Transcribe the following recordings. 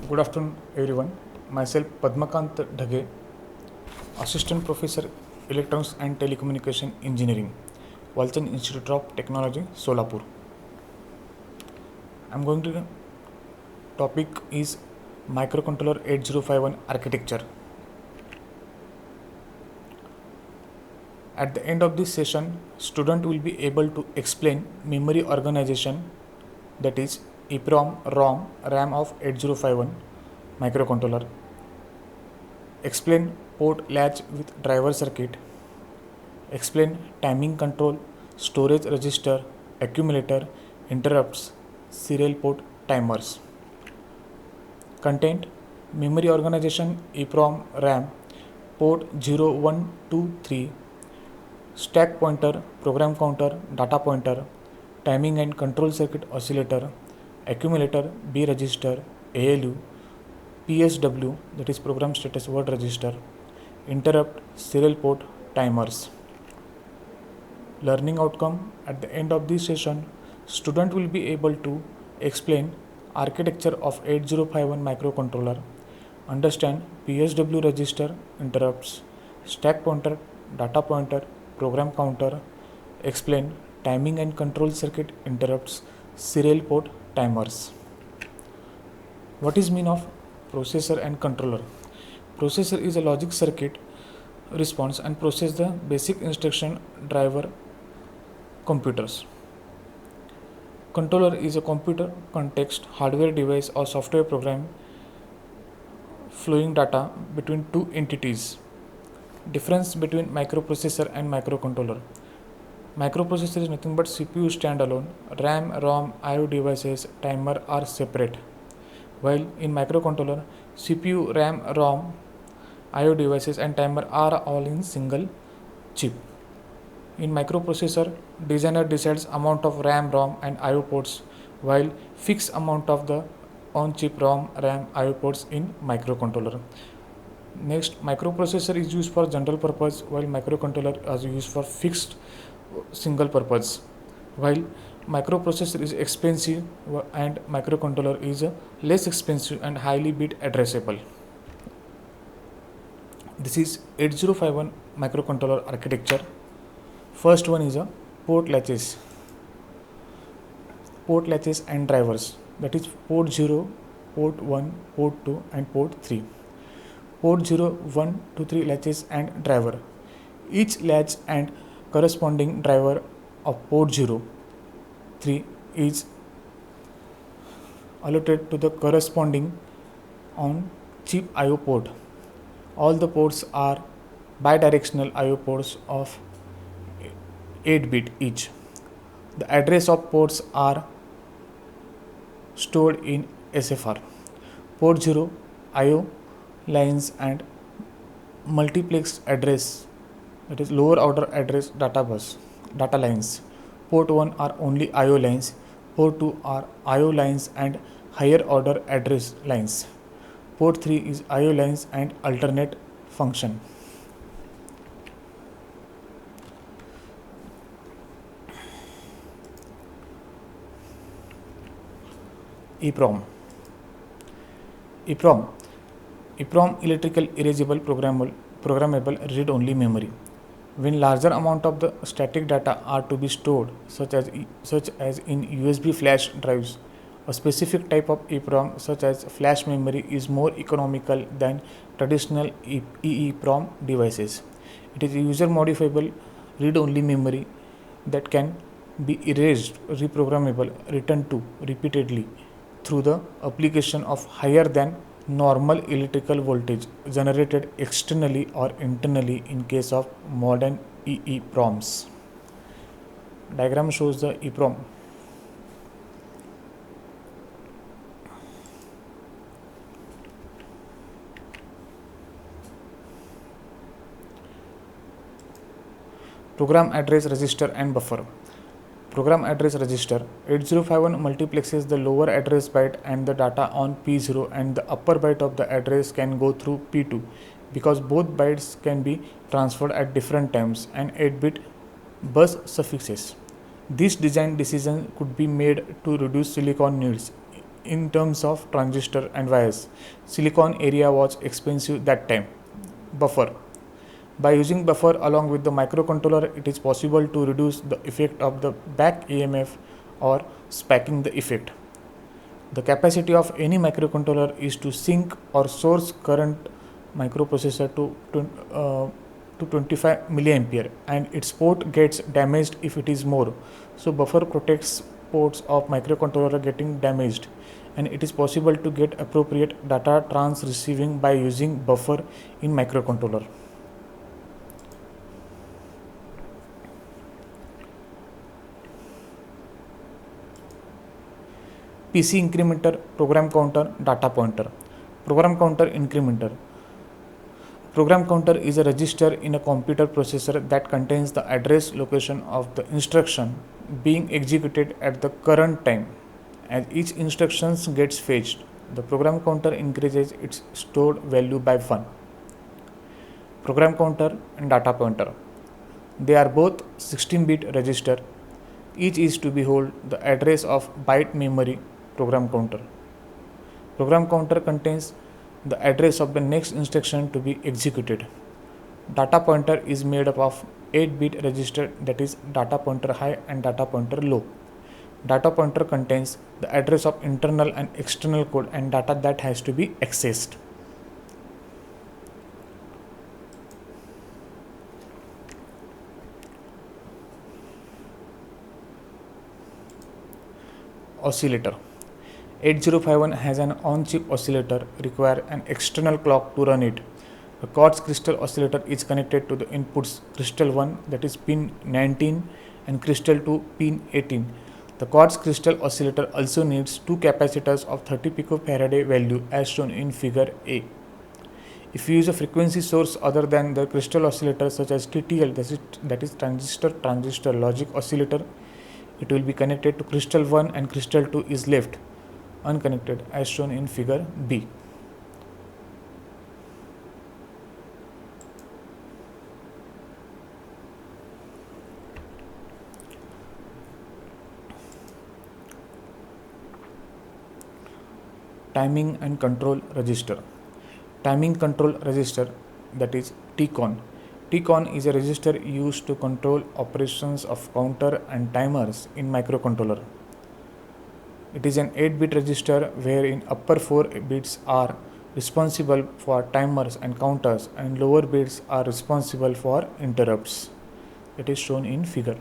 Good afternoon, everyone. Myself Padmakant Dhage, Assistant Professor Electronics and Telecommunication Engineering, Walchand Institute of Technology, Solapur. I'm going to topic is microcontroller 8051 architecture. At the end of this session, student will be able to explain memory organization, that is EEPROM, ROM, RAM of 8051 microcontroller, explain port latch with driver circuit, explain timing control, storage register, accumulator, interrupts, serial port timers. Content: memory organization EEPROM RAM, port 0, 1, 2, 3, stack pointer, program counter, data pointer, timing and control circuit oscillator, accumulator, B register, ALU, PSW, that is program status word register, interrupt, serial port, timers. Learning outcome: at the end of this session, student will be able to explain architecture of 8051 microcontroller, understand PSW register, interrupts, stack pointer, data pointer, program counter, explain timing and control circuit, interrupts, serial port, timers. What is mean of processor and controller? Processor is a logic circuit response and process the basic instruction driver computers. Controller is a computer context hardware device or software program flowing data between two entities. Difference between microprocessor and microcontroller. Microprocessor is nothing but CPU standalone. RAM, ROM, IO devices, timer are separate. While in microcontroller, CPU, RAM, ROM, IO devices and timer are all in single chip. In microprocessor, designer decides amount of RAM, ROM and IO ports, while fixed amount of the on-chip ROM, RAM, IO ports in microcontroller. Next, microprocessor is used for general purpose, while microcontroller is used for fixed single purpose. While microprocessor is expensive and microcontroller is less expensive and highly bit addressable. This is 8051 microcontroller architecture. First one is a port latches and drivers, that is port 0, port 1, port 2 and port 3. Port 0, 1, 2, 3 latches and driver. Each latch and corresponding driver of port 0, 3 is allotted to the corresponding on chip IO port. All the ports are bidirectional IO ports of 8 bit each. The address of ports are stored in SFR. Port 0 IO lines and multiplex address, that is lower order address data lines. Port 1 are only IO lines, port 2 are IO lines and higher order address lines. Port 3 is IO lines and alternate function. EEPROM. EEPROM electrical erasable programmable read-only memory. When larger amount of the static data are to be stored, such as in USB flash drives, a specific type of EEPROM such as flash memory is more economical than traditional EEPROM devices. It is a user modifiable read-only memory that can be erased, reprogrammable, returned to repeatedly through the application of higher than normal electrical voltage generated externally or internally in case of modern EEPROMs. Diagram shows the EEPROM. Program address register and buffer. Program address register 8051 multiplexes the lower address byte and the data on P0 and the upper byte of the address can go through P2 because both bytes can be transferred at different times and 8-bit bus suffixes. This design decision could be made to reduce silicon needs in terms of transistor and wires. Silicon area was expensive that time. Buffer. By using buffer along with the microcontroller, it is possible to reduce the effect of the back EMF or spiking the effect. The capacity of any microcontroller is to sink or source current microprocessor to 25 milliampere, and its port gets damaged if it is more. So buffer protects ports of microcontroller getting damaged, and it is possible to get appropriate data trans receiving by using buffer in microcontroller. PC incrementer, program counter, data pointer. Program counter incrementer. Program counter is a register in a computer processor that contains the address location of the instruction being executed at the current time. As each instruction gets fetched, the program counter increases its stored value by 1. Program counter and data pointer. They are both 16-bit register. Each is to be hold the address of byte memory program counter. Program counter contains the address of the next instruction to be executed. Data pointer is made up of 8-bit register, that is data pointer high and data pointer low. Data pointer contains the address of internal and external code and data that has to be accessed. Oscillator. 8051 has an on-chip oscillator require an external clock to run it. The quartz crystal oscillator is connected to the inputs crystal 1, that is pin 19, and crystal 2, pin 18. The quartz crystal oscillator also needs two capacitors of 30 picofarad value as shown in figure A. If you use a frequency source other than the crystal oscillator such as TTL, that is transistor logic oscillator, it will be connected to crystal 1 and crystal 2 is left unconnected as shown in figure B. Timing and control register. Timing control register, that is TCON. TCON is a register used to control operations of counter and timers in microcontroller. It is an 8-bit register wherein upper 4 bits are responsible for timers and counters and lower bits are responsible for interrupts. It is shown in figure.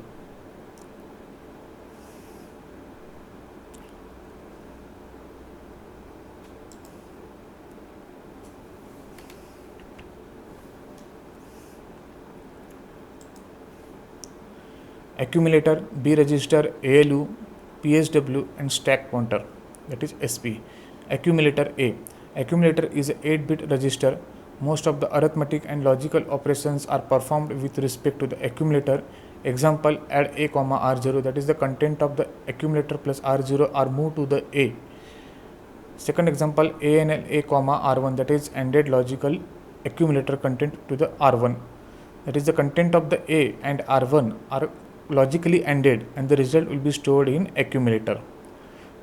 Accumulator, B register, ALU, PSW and stack pointer, that is SP. Accumulator A. Accumulator is a 8-bit register. Most of the arithmetic and logical operations are performed with respect to the accumulator. Example, add A, R0, that is the content of the accumulator plus R0 are moved to the A. Second example, ANL A, R1, that is ANDed logical accumulator content to the R1. That is the content of the A and R1 are logically ANDed and the result will be stored in accumulator.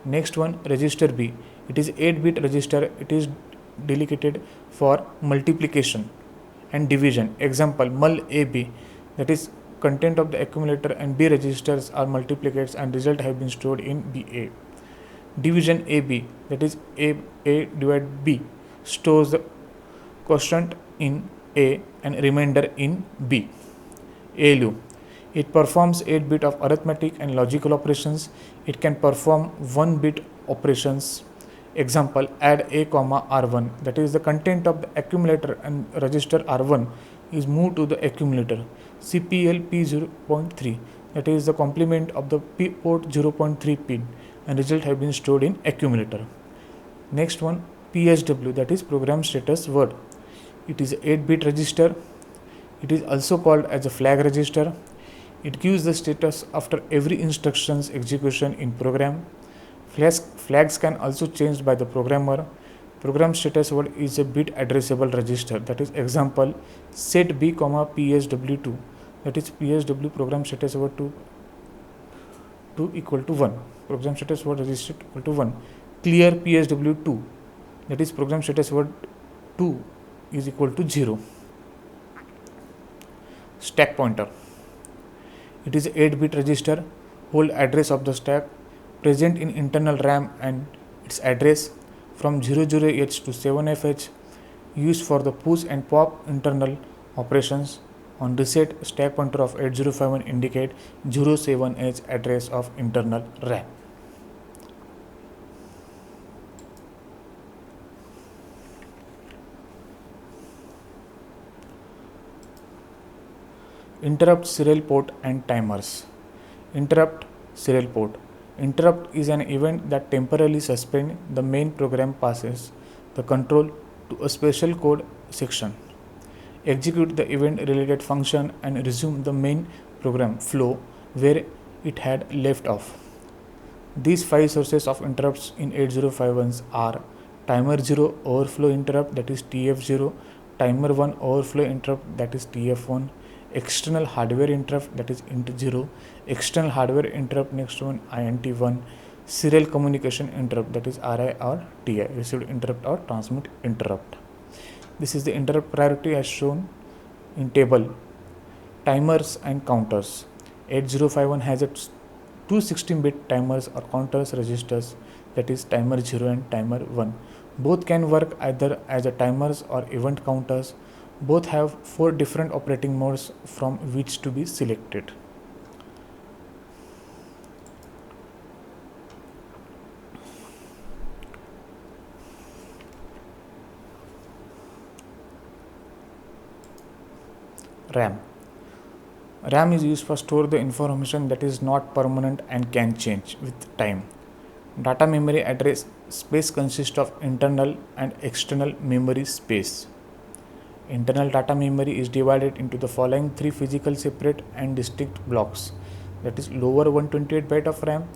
Next one, register B. It is 8-bit register. It is dedicated for multiplication and division. Example, mul AB, that is content of the accumulator and B registers are multiplicates and result have been stored in BA. Division AB, that is A divided B, stores the quotient in A and remainder in B. ALU. It performs 8-bit of arithmetic and logical operations. It can perform 1-bit operations. Example, add A, R1, that is the content of the accumulator and register R1 is moved to the accumulator. CPL P0.3, that is the complement of the port 0.3 pin and result have been stored in accumulator. Next one, PSW, that is program status word. It is 8-bit register. It is also called as a flag register. It gives the status after every instruction's execution in program. Flags can also changed by the programmer. Program status word is a bit addressable register. That is example, set B, PSW2, that is PSW program status word to equal to 1. Program status word register equal to 1. clear PSW2, that is program status word 2 is equal to 0. Stack pointer, it is 8-bit register, whole address of the stack present in internal RAM and its address from 00H to 7FH, used for the push and pop internal operations. On reset, stack pointer of 8051 indicate 07H address of internal RAM. Interrupt serial port and timers. Interrupt serial port. Interrupt is an event that temporarily suspends the main program, passes the control to a special code section, execute the event related function and resume the main program flow where it had left off. These 5 sources of interrupts in 8051s are timer 0 overflow interrupt, that is TF0, timer 1 overflow interrupt, that is TF1, external hardware interrupt, that is int0, external hardware interrupt next one INT1, serial communication interrupt, that is RI or TI, received interrupt or transmit interrupt. This is the interrupt priority as shown in table. Timers and counters. 8051 has its two 16-bit timers or counters registers, that is timer 0 and timer 1. Both can work either as a timers or event counters. Both have 4 different operating modes from which to be selected. RAM. RAM is used for store the information that is not permanent and can change with time. Data memory address space consists of internal and external memory space. Internal data memory is divided into the following 3 physical separate and distinct blocks, that is lower 128 byte of RAM,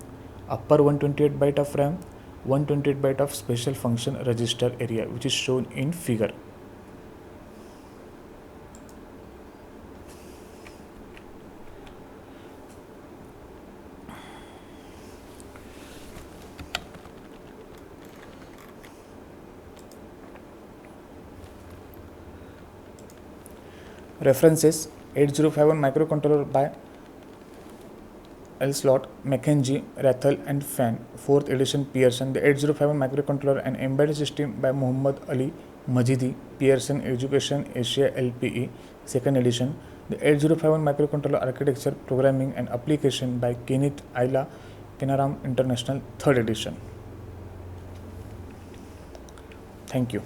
upper 128 byte of RAM, 128 byte of special function register area, which is shown in figure. References: 8051 microcontroller by Elslott, McKenzie, Rathel and Fan, 4th edition Pearson. The 8051 microcontroller and embedded system by Muhammad Ali Majidi, Pearson Education Asia LPE, 2nd edition. The 8051 microcontroller architecture, programming and application by Kenneth Ayla, Kenaram International, 3rd edition. Thank you.